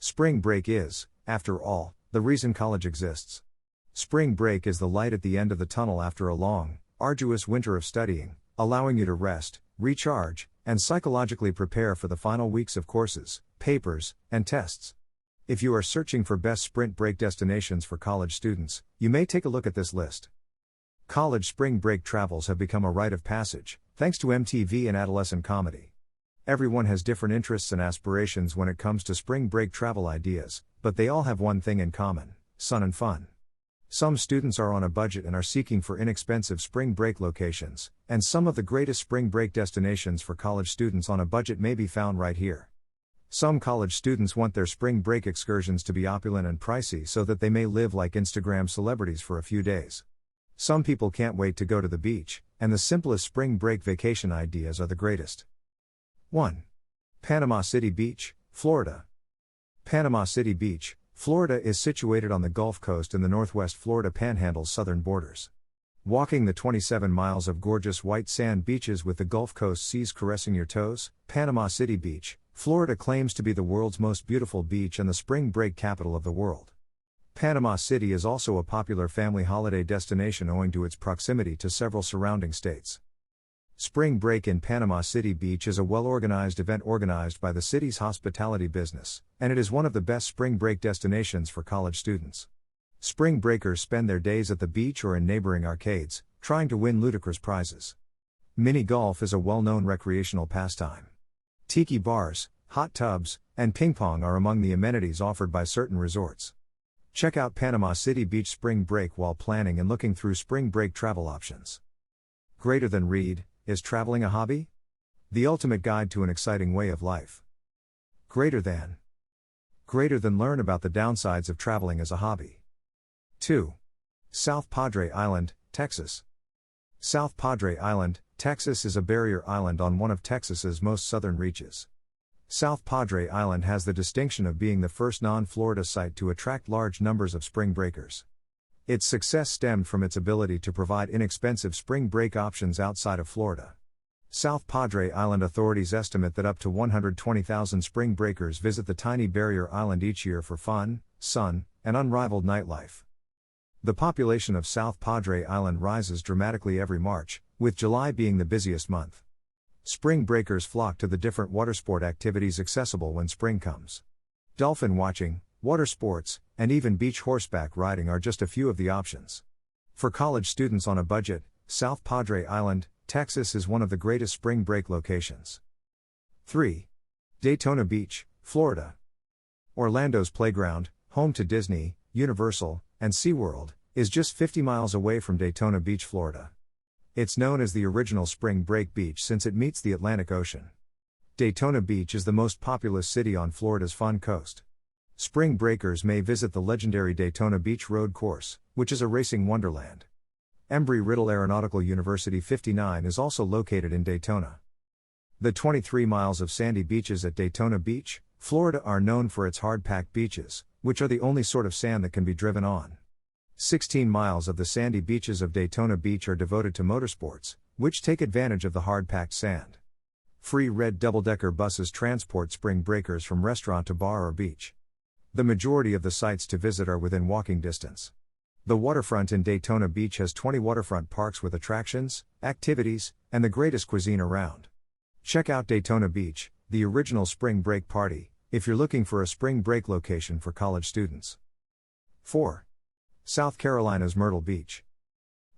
Spring break is, after all, the reason college exists. Spring break is the light at the end of the tunnel after a long, arduous winter of studying, allowing you to rest, recharge, and psychologically prepare for the final weeks of courses, papers, and tests. If you are searching for best spring break destinations for college students, you may take a look at this list. College spring break travels have become a rite of passage, thanks to MTV and adolescent comedy. Everyone has different interests and aspirations when it comes to spring break travel ideas, but they all have one thing in common: sun and fun. Some students are on a budget and are seeking for inexpensive spring break locations, and some of the greatest spring break destinations for college students on a budget may be found right here. Some college students want their spring break excursions to be opulent and pricey so that they may live like Instagram celebrities for a few days. Some people can't wait to go to the beach, and the simplest spring break vacation ideas are the greatest. 1. Panama City Beach, Florida. Panama City Beach, Florida is situated on the Gulf Coast in the northwest Florida Panhandle's southern borders. Walking the 27 miles of gorgeous white sand beaches with the Gulf Coast seas caressing your toes, Panama City Beach, Florida claims to be the world's most beautiful beach and the spring break capital of the world. Panama City is also a popular family holiday destination owing to its proximity to several surrounding states. Spring break in Panama City Beach is a well-organized event organized by the city's hospitality business, and it is one of the best spring break destinations for college students. Spring breakers spend their days at the beach or in neighboring arcades, trying to win ludicrous prizes. Mini golf is a well-known recreational pastime. Tiki bars, hot tubs, and ping pong are among the amenities offered by certain resorts. Check out Panama City Beach spring break while planning and looking through spring break travel options. Greater than read, is traveling a hobby? The ultimate guide to an exciting way of life. Greater than learn about the downsides of traveling as a hobby. 2. South Padre Island, Texas. South Padre Island, Texas is a barrier island on one of Texas's most southern reaches. South Padre Island has the distinction of being the first non-Florida site to attract large numbers of spring breakers. Its success stemmed from its ability to provide inexpensive spring break options outside of Florida. South Padre Island authorities estimate that up to 120,000 spring breakers visit the tiny barrier island each year for fun, sun, and unrivaled nightlife. The population of South Padre Island rises dramatically every March, with July being the busiest month. Spring breakers flock to the different watersport activities accessible when spring comes. Dolphin watching, water sports, and even beach horseback riding are just a few of the options. For college students on a budget, South Padre Island, Texas is one of the greatest spring break locations. 3. Daytona Beach, Florida. Orlando's playground, home to Disney, Universal, and SeaWorld, is just 50 miles away from Daytona Beach, Florida. It's known as the original spring break beach since it meets the Atlantic Ocean. Daytona Beach is the most populous city on Florida's Fun Coast. Spring breakers may visit the legendary Daytona Beach Road Course, which is a racing wonderland. Embry-Riddle Aeronautical University 59 is also located in Daytona. The 23 miles of sandy beaches at Daytona Beach, Florida are known for its hard-packed beaches, which are the only sort of sand that can be driven on. 16 miles of the sandy beaches of Daytona Beach are devoted to motorsports, which take advantage of the hard-packed sand. Free red double-decker buses transport spring breakers from restaurant to bar or beach. The majority of the sites to visit are within walking distance. The waterfront in Daytona Beach has 20 waterfront parks with attractions, activities, and the greatest cuisine around. Check out Daytona Beach, the original spring break party, if you're looking for a spring break location for college students. 4. South Carolina's Myrtle Beach.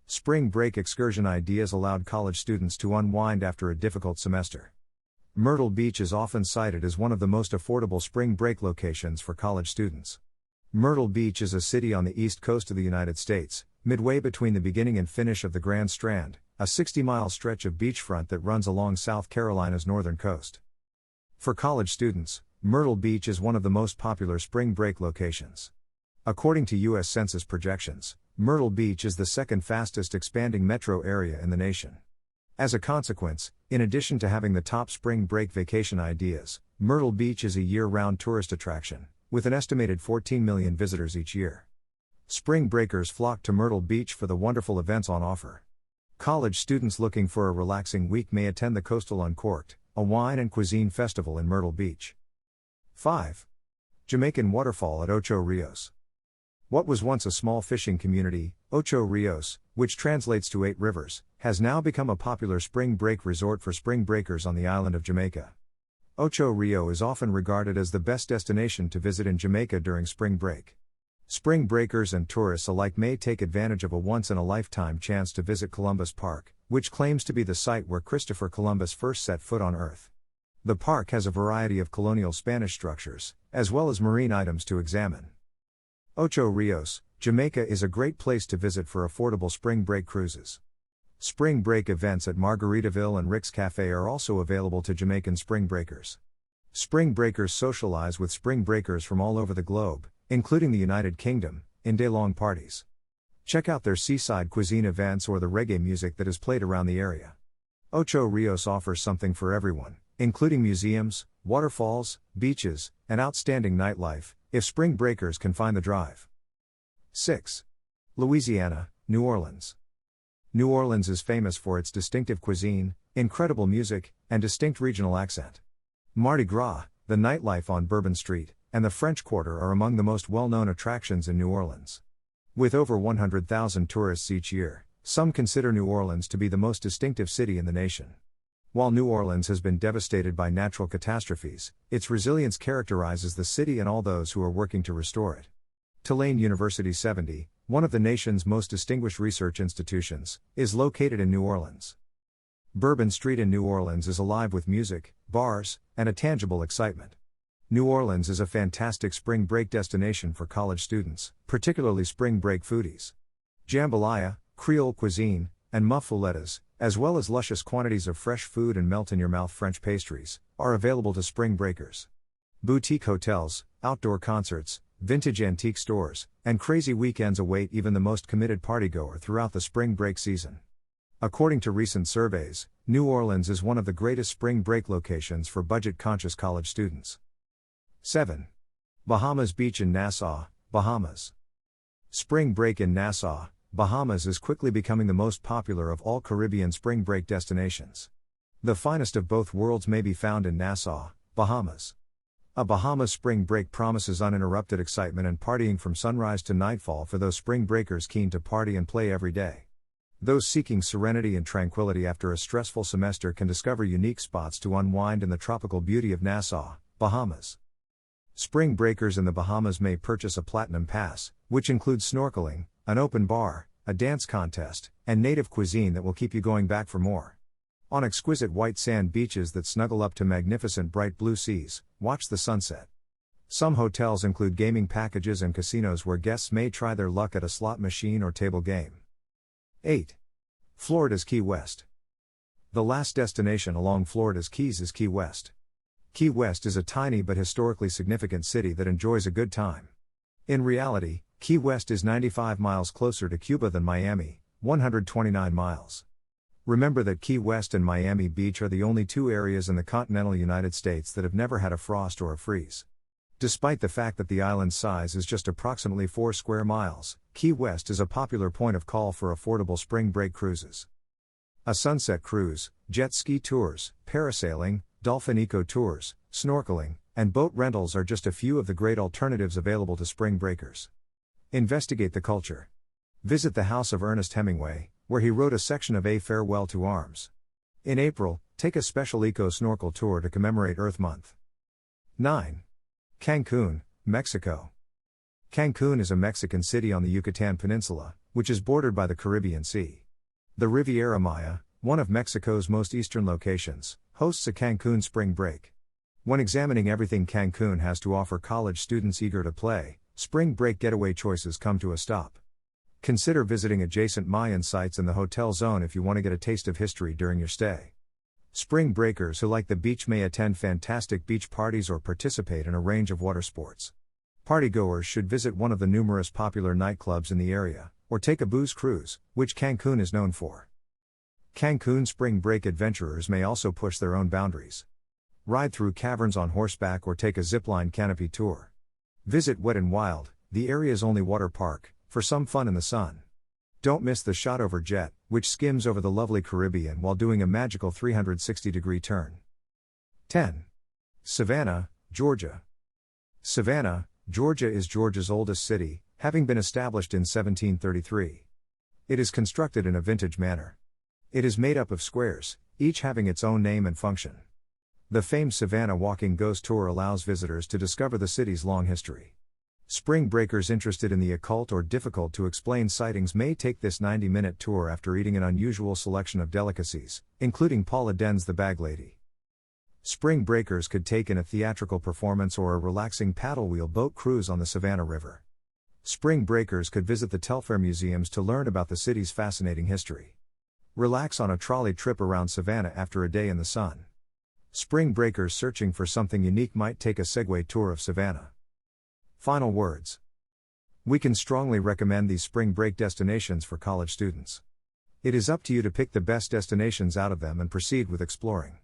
Spring break excursion ideas allowed college students to unwind after a difficult semester. Myrtle Beach is often cited as one of the most affordable spring break locations for college students. Myrtle Beach is a city on the east coast of the United States, midway between the beginning and finish of the Grand Strand, a 60-mile stretch of beachfront that runs along South Carolina's northern coast. For college students, Myrtle Beach is one of the most popular spring break locations. According to U.S. Census projections, Myrtle Beach is the second fastest expanding metro area in the nation. As a consequence, in addition to having the top spring break vacation ideas, Myrtle Beach is a year-round tourist attraction, with an estimated 14 million visitors each year. Spring breakers flock to Myrtle Beach for the wonderful events on offer. College students looking for a relaxing week may attend the Coastal Uncorked, a wine and cuisine festival in Myrtle Beach. 5. Jamaican waterfall at Ocho Rios. What was once a small fishing community, Ocho Rios, which translates to 8 rivers, has now become a popular spring break resort for spring breakers on the island of Jamaica. Ocho Rio is often regarded as the best destination to visit in Jamaica during spring break. Spring breakers and tourists alike may take advantage of a once-in-a-lifetime chance to visit Columbus Park, which claims to be the site where Christopher Columbus first set foot on Earth. The park has a variety of colonial Spanish structures, as well as marine items to examine. Ocho Rios, Jamaica is a great place to visit for affordable spring break cruises. Spring break events at Margaritaville and Rick's Cafe are also available to Jamaican spring breakers. Spring breakers socialize with spring breakers from all over the globe, including the United Kingdom, in day-long parties. Check out their seaside cuisine events or the reggae music that is played around the area. Ocho Rios offers something for everyone, including museums, waterfalls, beaches, and outstanding nightlife, if spring breakers can find the drive. 6. Louisiana, New Orleans. New Orleans is famous for its distinctive cuisine, incredible music, and distinct regional accent. Mardi Gras, the nightlife on Bourbon Street, and the French Quarter are among the most well-known attractions in New Orleans. With over 100,000 tourists each year, some consider New Orleans to be the most distinctive city in the nation. While New Orleans has been devastated by natural catastrophes, its resilience characterizes the city and all those who are working to restore it. Tulane University 70, one of the nation's most distinguished research institutions, is located in New Orleans. Bourbon Street in New Orleans is alive with music, bars, and a tangible excitement. New Orleans is a fantastic spring break destination for college students, particularly spring break foodies. Jambalaya, Creole cuisine, and muffulettas, as well as luscious quantities of fresh food and melt-in-your-mouth French pastries, are available to spring breakers. Boutique hotels, outdoor concerts, vintage antique stores, and crazy weekends await even the most committed partygoer throughout the spring break season. According to recent surveys, New Orleans is one of the greatest spring break locations for budget-conscious college students. 7. Bahamas Beach in Nassau, Bahamas. Spring break in Nassau, Bahamas is quickly becoming the most popular of all Caribbean spring break destinations. The finest of both worlds may be found in Nassau, Bahamas. A Bahamas spring break promises uninterrupted excitement and partying from sunrise to nightfall for those spring breakers keen to party and play every day. Those seeking serenity and tranquility after a stressful semester can discover unique spots to unwind in the tropical beauty of Nassau, Bahamas. Spring breakers in the Bahamas may purchase a Platinum Pass, which includes snorkeling, an open bar, a dance contest, and native cuisine that will keep you going back for more. On exquisite white sand beaches that snuggle up to magnificent bright blue seas, watch the sunset. Some hotels include gaming packages and casinos where guests may try their luck at a slot machine or table game. 8. Florida's Key West. The last destination along Florida's Keys is Key West. Key West is a tiny but historically significant city that enjoys a good time. In reality, Key West is 95 miles closer to Cuba than Miami, 129 miles. Remember that Key West and Miami Beach are the only two areas in the continental United States that have never had a frost or a freeze. Despite the fact that the island's size is just approximately 4 square miles, Key West is a popular point of call for affordable spring break cruises. A sunset cruise, jet ski tours, parasailing, dolphin eco tours, snorkeling, and boat rentals are just a few of the great alternatives available to spring breakers. Investigate the culture. Visit the house of Ernest Hemingway, where he wrote a section of A Farewell to Arms. In April, take a special eco-snorkel tour to commemorate Earth Month. 9. Cancun, Mexico. Cancun is a Mexican city on the Yucatan Peninsula, which is bordered by the Caribbean Sea. The Riviera Maya, one of Mexico's most eastern locations, hosts a Cancun spring break. When examining everything Cancun has to offer college students eager to play, spring break getaway choices come to a stop. Consider visiting adjacent Mayan sites in the hotel zone if you want to get a taste of history during your stay. Spring breakers who like the beach may attend fantastic beach parties or participate in a range of water sports. Partygoers should visit one of the numerous popular nightclubs in the area, or take a booze cruise, which Cancun is known for. Cancun spring break adventurers may also push their own boundaries. Ride through caverns on horseback or take a zipline canopy tour. Visit Wet n Wild, the area's only water park, for some fun in the sun. Don't miss the Shotover jet, which skims over the lovely Caribbean while doing a magical 360-degree turn. 10. Savannah, Georgia. Savannah, Georgia is Georgia's oldest city, having been established in 1733. It is constructed in a vintage manner. It is made up of squares, each having its own name and function. The famed Savannah Walking Ghost Tour allows visitors to discover the city's long history. Spring breakers interested in the occult or difficult to explain sightings may take this 90-minute tour after eating an unusual selection of delicacies, including Paula Denn's The Bag Lady. Spring breakers could take in a theatrical performance or a relaxing paddle-wheel boat cruise on the Savannah River. Spring breakers could visit the Telfair museums to learn about the city's fascinating history. Relax on a trolley trip around Savannah after a day in the sun. Spring breakers searching for something unique might take a Segway tour of Savannah. Final words. We can strongly recommend these spring break destinations for college students. It is up to you to pick the best destinations out of them and proceed with exploring.